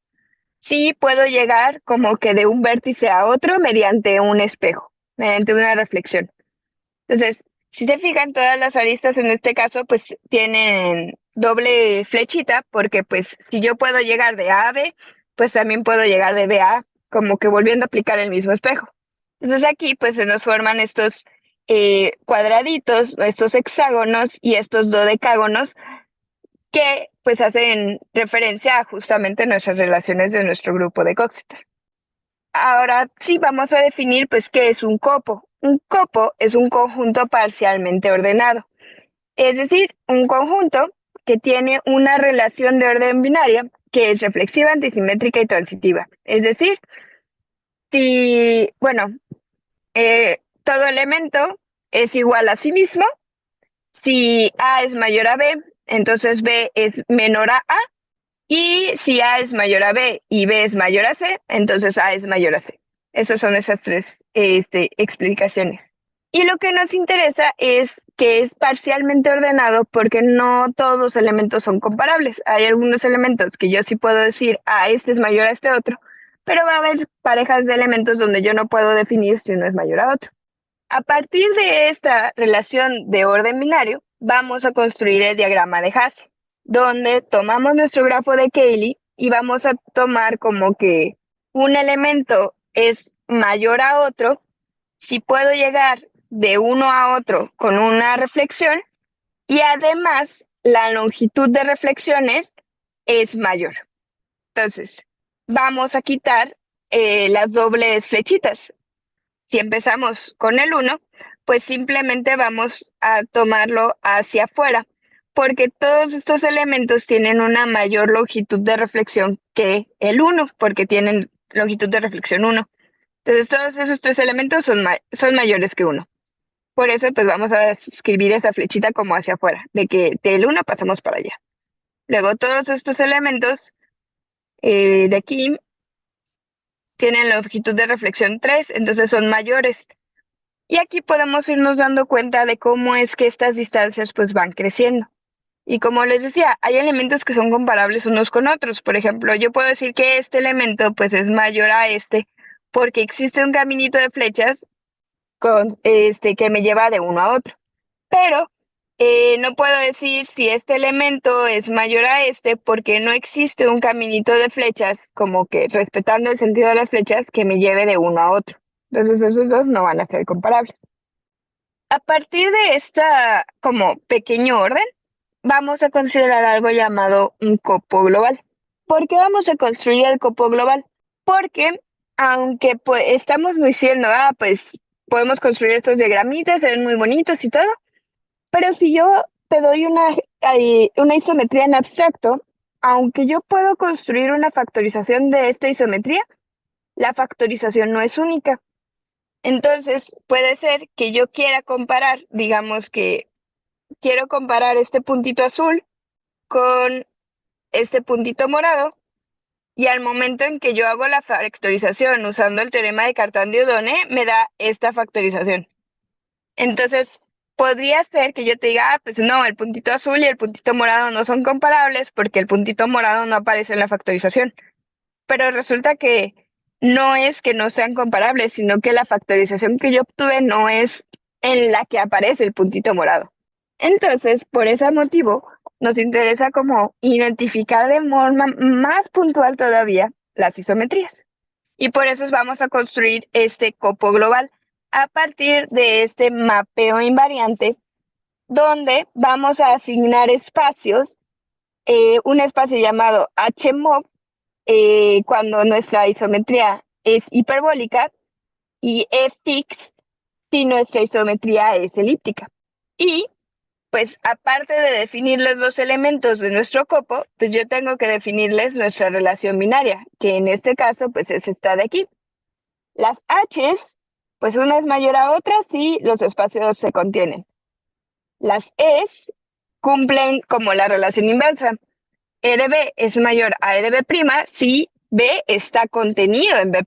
si puedo llegar como que de un vértice a otro mediante un espejo, mediante una reflexión. Entonces, si se fijan, todas las aristas en este caso pues tienen doble flechita porque pues si yo puedo llegar de A a B, pues también puedo llegar de B a A, como que volviendo a aplicar el mismo espejo. Entonces aquí pues se nos forman estos cuadraditos, estos hexágonos y estos dodecágonos que pues hacen referencia a justamente nuestras relaciones de nuestro grupo de Coxeter. Ahora sí vamos a definir pues qué es un copo. Un copo es un conjunto parcialmente ordenado, es decir, un conjunto que tiene una relación de orden binaria que es reflexiva, antisimétrica y transitiva. Es decir, si, bueno, todo elemento es igual a sí mismo, si A es mayor a B, entonces B es menor a A, y si A es mayor a B y B es mayor a C, entonces A es mayor a C. Esas son esas tres explicaciones. Y lo que nos interesa es que es parcialmente ordenado porque no todos los elementos son comparables. Hay algunos elementos que yo sí puedo decir, este es mayor a este otro, pero va a haber parejas de elementos donde yo no puedo definir si uno es mayor a otro. A partir de esta relación de orden binario, vamos a construir el diagrama de Hasse, donde tomamos nuestro grafo de Cayley y vamos a tomar como que un elemento es mayor a otro si puedo llegar de uno a otro con una reflexión y además la longitud de reflexiones es mayor. Entonces, vamos a quitar las dobles flechitas. Si empezamos con el 1, pues simplemente vamos a tomarlo hacia afuera, porque todos estos elementos tienen una mayor longitud de reflexión que el 1, porque tienen longitud de reflexión 1. Entonces todos esos tres elementos son mayores que 1. Por eso pues vamos a escribir esa flechita como hacia afuera, de que del 1 pasamos para allá. Luego todos estos elementos de aquí tienen longitud de reflexión 3, entonces son mayores. Y aquí podemos irnos dando cuenta de cómo es que estas distancias pues van creciendo. Y como les decía, hay elementos que son comparables unos con otros. Por ejemplo, yo puedo decir que este elemento pues es mayor a este porque existe un caminito de flechas que me lleva de uno a otro. Pero no puedo decir si este elemento es mayor a este porque no existe un caminito de flechas como que respetando el sentido de las flechas que me lleve de uno a otro. Entonces esos dos no van a ser comparables. A partir de esta como pequeño orden, vamos a considerar algo llamado un copo global. ¿Por qué vamos a construir el copo global? Porque aunque pues, estamos diciendo, pues podemos construir estos diagramitas, se ven muy bonitos y todo, Pero si yo te doy una isometría en abstracto, aunque yo puedo construir una factorización de esta isometría, la factorización no es única. Entonces, puede ser que yo quiera comparar, digamos que quiero comparar este puntito azul con este puntito morado, y al momento en que yo hago la factorización usando el teorema de Cartan-Dieudonné, me da esta factorización. Entonces, podría ser que yo te diga, pues no, el puntito azul y el puntito morado no son comparables porque el puntito morado no aparece en la factorización. Pero resulta que no es que no sean comparables, sino que la factorización que yo obtuve no es en la que aparece el puntito morado. Entonces, por ese motivo, nos interesa como identificar de forma más puntual todavía las isometrías. Y por eso vamos a construir este copo global a partir de este mapeo invariante, donde vamos a asignar espacios, un espacio llamado HMOV, cuando nuestra isometría es hiperbólica, y Fx si nuestra isometría es elíptica. Y pues aparte de definir los dos elementos de nuestro copo, pues yo tengo que definirles nuestra relación binaria, que en este caso pues es esta de aquí. Las H's, pues una es mayor a otra si los espacios se contienen. Las E's cumplen como la relación inversa. E de B es mayor a E de B' si B está contenido en B'.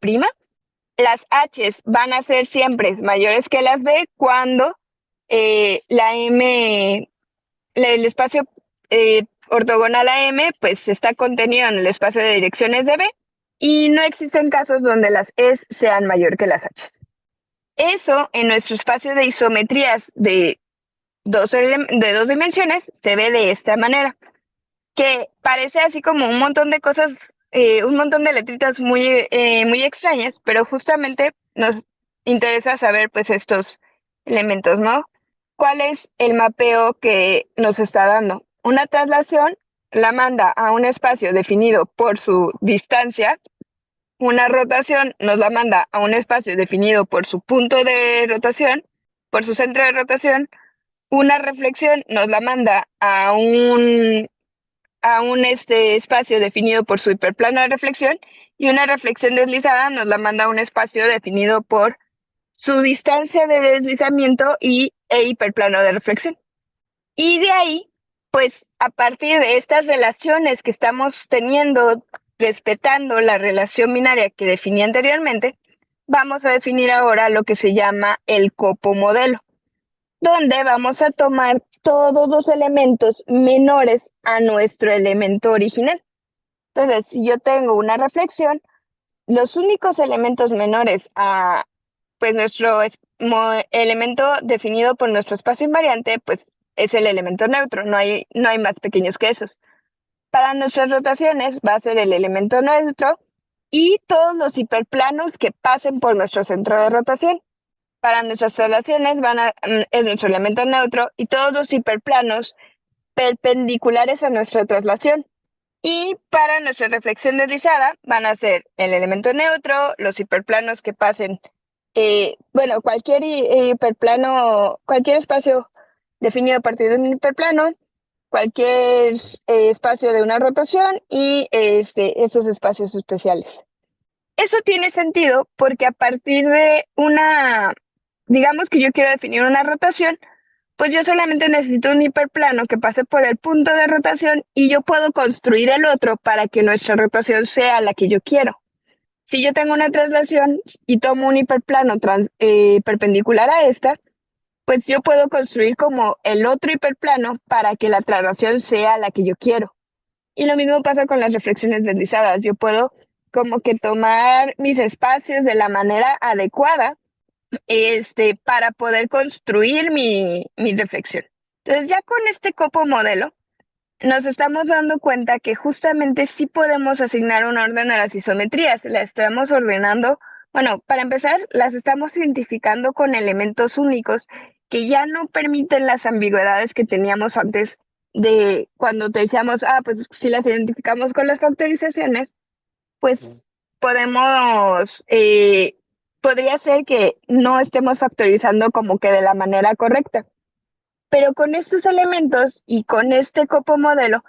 Las H's van a ser siempre mayores que las B cuando la M, el espacio ortogonal a M, pues está contenido en el espacio de direcciones de B, y no existen casos donde las E's sean mayor que las H's. Eso en nuestro espacio de isometrías de dos dimensiones se ve de esta manera, que parece así como un montón de cosas, un montón de letritas muy extrañas, pero justamente nos interesa saber pues estos elementos, ¿no? ¿Cuál es el mapeo que nos está dando? Una traslación la manda a un espacio definido por su distancia. Una rotación nos la manda a un espacio definido por su punto de rotación, por su centro de rotación. Una reflexión nos la manda a un espacio definido por su hiperplano de reflexión, y una reflexión deslizada nos la manda a un espacio definido por su distancia de deslizamiento e hiperplano de reflexión. Y de ahí, pues a partir de estas relaciones que estamos teniendo, respetando la relación binaria que definí anteriormente, vamos a definir ahora lo que se llama el copo modelo, donde vamos a tomar todos los elementos menores a nuestro elemento original. Entonces, si yo tengo una reflexión, los únicos elementos menores a pues nuestro elemento definido por nuestro espacio invariante, pues es el elemento neutro, no hay más pequeños que esos. Para nuestras rotaciones va a ser el elemento neutro y todos los hiperplanos que pasen por nuestro centro de rotación. Para nuestras traslaciones es nuestro elemento neutro y todos los hiperplanos perpendiculares a nuestra traslación. Y para nuestra reflexión deslizada van a ser el elemento neutro, los hiperplanos que pasen, cualquier hiperplano, cualquier espacio definido a partir de un hiperplano, cualquier espacio de una rotación y esos espacios especiales. Eso tiene sentido porque a partir de digamos que yo quiero definir una rotación, pues yo solamente necesito un hiperplano que pase por el punto de rotación y yo puedo construir el otro para que nuestra rotación sea la que yo quiero. Si yo tengo una traslación y tomo un hiperplano perpendicular a esta, pues yo puedo construir como el otro hiperplano para que la traslación sea la que yo quiero. Y lo mismo pasa con las reflexiones deslizadas. Yo puedo como que tomar mis espacios de la manera adecuada para poder construir mi reflexión. Entonces, ya con este copo modelo, nos estamos dando cuenta que justamente sí podemos asignar un orden a las isometrías. Las estamos ordenando, bueno, para empezar, las estamos identificando con elementos únicos que ya no permiten las ambigüedades que teníamos antes de cuando te decíamos, pues si las identificamos con las factorizaciones, pues podría ser que no estemos factorizando como que de la manera correcta. Pero con estos elementos y con este copo modelo,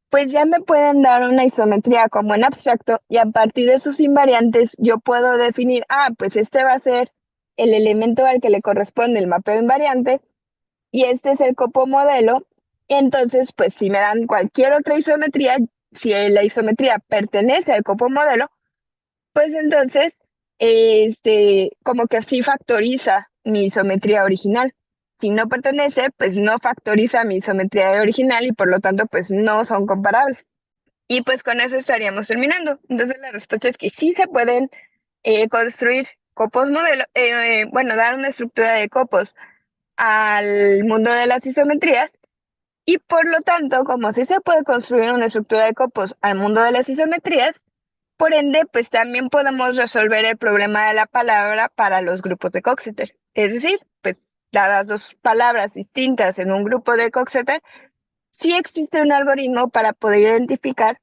pues ya me pueden dar una isometría como en abstracto y a partir de sus invariantes yo puedo definir, pues este va a ser el elemento al que le corresponde el mapeo invariante y este es el copo modelo. Entonces, pues si me dan cualquier otra isometría, si la isometría pertenece al copo modelo, pues entonces, como que sí factoriza mi isometría original. Si no pertenece, pues no factoriza mi isometría original y por lo tanto, pues no son comparables. Y pues con eso estaríamos terminando. Entonces la respuesta es que sí se pueden construir copos modelo, bueno, dar una estructura de copos al mundo de las isometrías y por lo tanto, como sí se puede construir una estructura de copos al mundo de las isometrías, por ende, pues también podemos resolver el problema de la palabra para los grupos de Coxeter. Es decir, pues dadas dos palabras distintas en un grupo de Coxeter, sí existe un algoritmo para poder identificar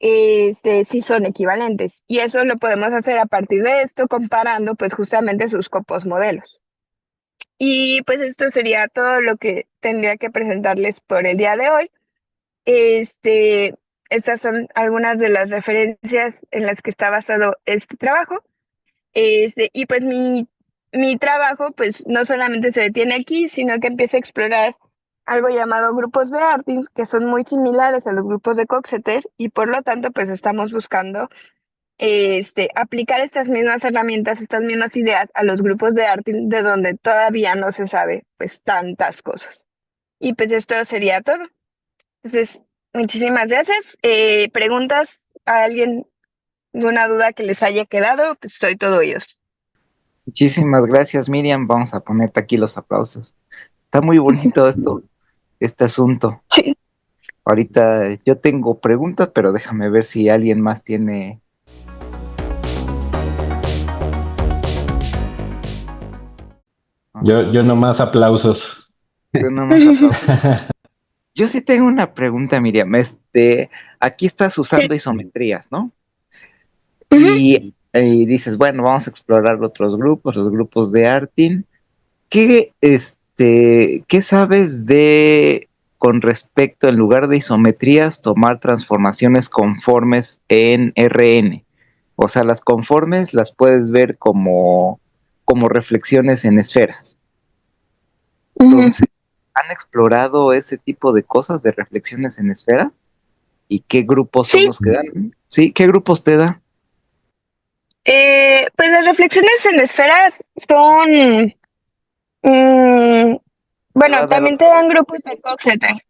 si son equivalentes. Y eso lo podemos hacer a partir de esto, comparando pues justamente sus copos modelos. Y pues esto sería todo lo que tendría que presentarles por el día de hoy. Estas son algunas de las referencias en las que está basado este trabajo. Y pues mi trabajo pues no solamente se detiene aquí, sino que empieza a explorar algo llamado grupos de Artin, que son muy similares a los grupos de Coxeter, y por lo tanto pues estamos buscando aplicar estas mismas herramientas, estas mismas ideas a los grupos de Artin, de donde todavía no se sabe pues tantas cosas. Y pues esto sería todo. Entonces, muchísimas gracias. ¿Preguntas a alguien? ¿Alguna duda que les haya quedado? Pues soy todo ellos. Muchísimas gracias, Miriam. Vamos a ponerte aquí los aplausos. Está muy bonito este asunto. Sí. Ahorita yo tengo preguntas, pero déjame ver si alguien más tiene. Yo nomás aplausos. Yo nomás aplausos. Yo sí tengo una pregunta, Miriam. Aquí estás usando isometrías, ¿no? Y dices, bueno, vamos a explorar otros grupos, los grupos de Artin. ¿Qué sabes con respecto, en lugar de isometrías, tomar transformaciones conformes en Rn? O sea, las conformes las puedes ver como reflexiones en esferas. Entonces, ¿han explorado ese tipo de cosas de reflexiones en esferas? ¿Y qué grupos son los que dan? Sí, ¿qué grupos te da? Pues las reflexiones en esferas son, bueno, también te dan grupos de Coxeter.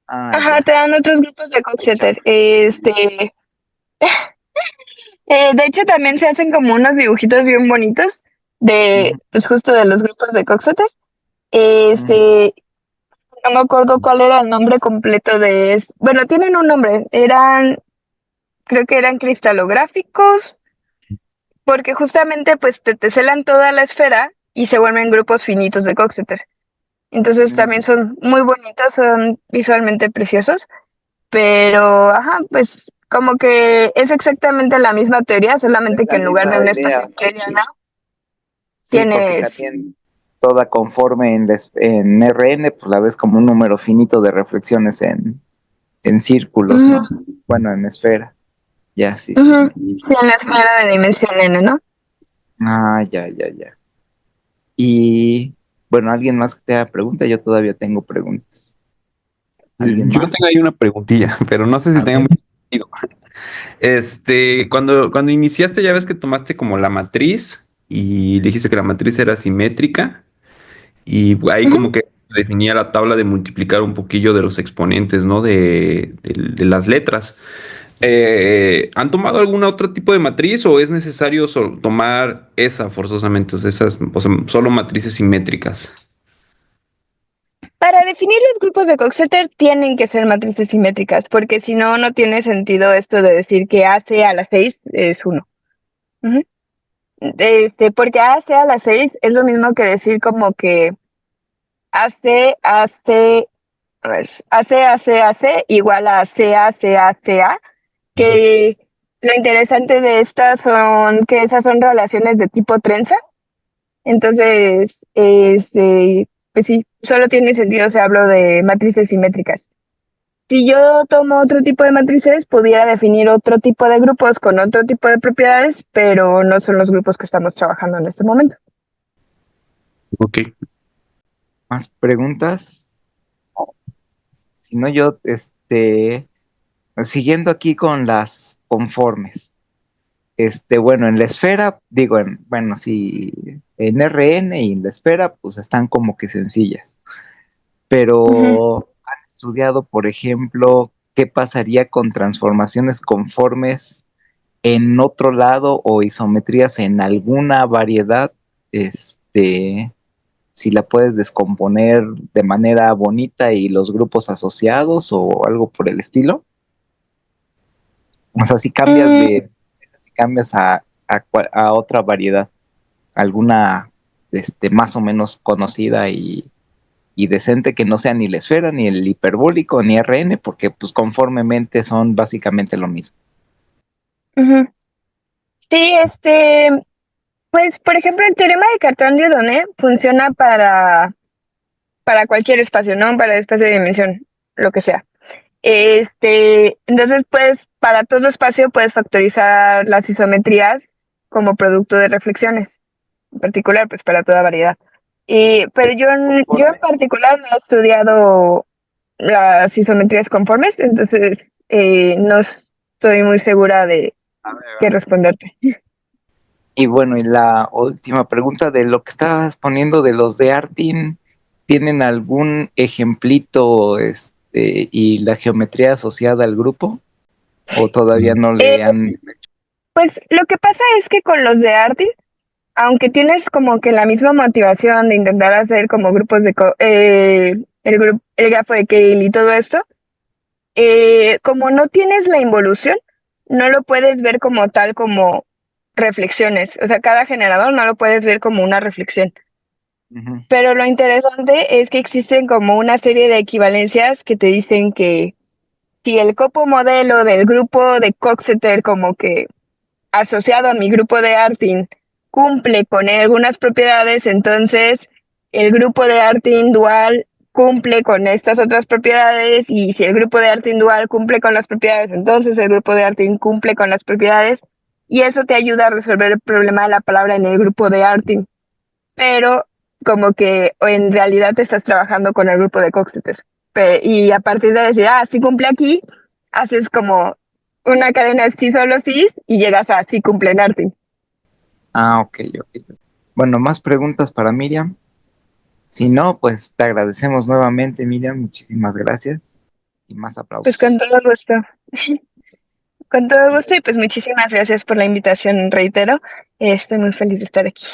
Ajá, te dan otros grupos de Coxeter. De hecho, también se hacen como unos dibujitos bien bonitos pues justo de los grupos de Coxeter. No me acuerdo cuál era el nombre completo bueno, tienen un nombre. Creo que eran cristalográficos, porque justamente pues te teselan toda la esfera y se vuelven grupos finitos de Coxeter. Entonces también son muy bonitos, son visualmente preciosos, pero pues como que es exactamente la misma teoría, solamente que en lugar de un espacio euclidiano porque también toda conforme en Rn, pues la ves como un número finito de reflexiones en círculos, ¿no? Bueno, en esfera. Ya, sí. Sí, en la esfera de dimensión n, ¿no? Ya. Y bueno, ¿alguien más que te haga pregunta? Yo todavía tengo preguntas. Yo tengo ahí una preguntilla, pero no sé si tenga mucho sentido. Cuando iniciaste, ya ves que tomaste como la matriz y dijiste que la matriz era simétrica y ahí como que definía la tabla de multiplicar un poquillo de los exponentes, ¿no? De las letras. ¿Han tomado algún otro tipo de matriz o es necesario tomar esa forzosamente, o sea, solo matrices simétricas? Para definir los grupos de Coxeter tienen que ser matrices simétricas, porque si no, no tiene sentido esto de decir que AC a la 6 es 1. Porque AC a la 6 es lo mismo que decir como que AC igual a CA, que lo interesante de estas son que esas son relaciones de tipo trenza. Entonces, pues sí, solo tiene sentido si hablo de matrices simétricas. Si yo tomo otro tipo de matrices, pudiera definir otro tipo de grupos con otro tipo de propiedades, pero no son los grupos que estamos trabajando en este momento. Ok. ¿Más preguntas? Si no, yo, siguiendo aquí con las conformes. Bueno, en la esfera, digo, bueno, sí, en Rn y en la esfera, pues están como que sencillas. Pero han estudiado, por ejemplo, qué pasaría con transformaciones conformes en otro lado o isometrías en alguna variedad, si la puedes descomponer de manera bonita y los grupos asociados o algo por el estilo. O sea, Mm, si cambias a otra variedad, alguna más o menos conocida y decente que no sea ni la esfera, ni el hiperbólico, ni Rn, porque pues conformemente son básicamente lo mismo. ujú. Sí, pues por ejemplo el teorema de Cartan-Dieudonné funciona para cualquier espacio, ¿no? Para espacio de dimensión, lo que sea. Entonces, pues, para todo espacio puedes factorizar las isometrías como producto de reflexiones, en particular, pues, para toda variedad. Pero yo en Conforme. particular no he estudiado las isometrías conformes, entonces no estoy muy segura de A ver, qué responderte. y bueno, y la última pregunta de lo que estabas poniendo de los de Artin, ¿tienen algún ejemplito y la geometría asociada al grupo? ¿O todavía no Eh, le han... pues lo que pasa es que con los de Artin, aunque tienes como que la misma motivación de intentar hacer como grupos el grafo de Keil y todo esto, como no tienes la involución, no lo puedes ver como tal como reflexiones. O sea, cada generador no lo puedes ver como una reflexión. Ujú, Pero lo interesante es que existen como una serie de equivalencias que te dicen que si el copo modelo del grupo de Coxeter como que asociado a mi grupo de Artin cumple con algunas propiedades, entonces el grupo de Artin dual cumple con estas otras propiedades, y si el grupo de Artin dual cumple con las propiedades, entonces el grupo de Artin cumple con las propiedades, y eso te ayuda a resolver el problema de la palabra en el grupo de Artin. Pero como que en realidad te estás trabajando con el grupo de Coxeter. Y a partir de decir, sí cumple aquí, haces como una cadena de sí solo sí y llegas a sí cumple en Artin. Ah, ok, ok. Bueno, más preguntas para Miriam. Si no, pues te agradecemos nuevamente, Miriam. Muchísimas gracias. Y más Pues aplausos. con todo gusto. Con todo gusto y pues muchísimas gracias por la invitación, reitero. Estoy muy feliz de estar aquí.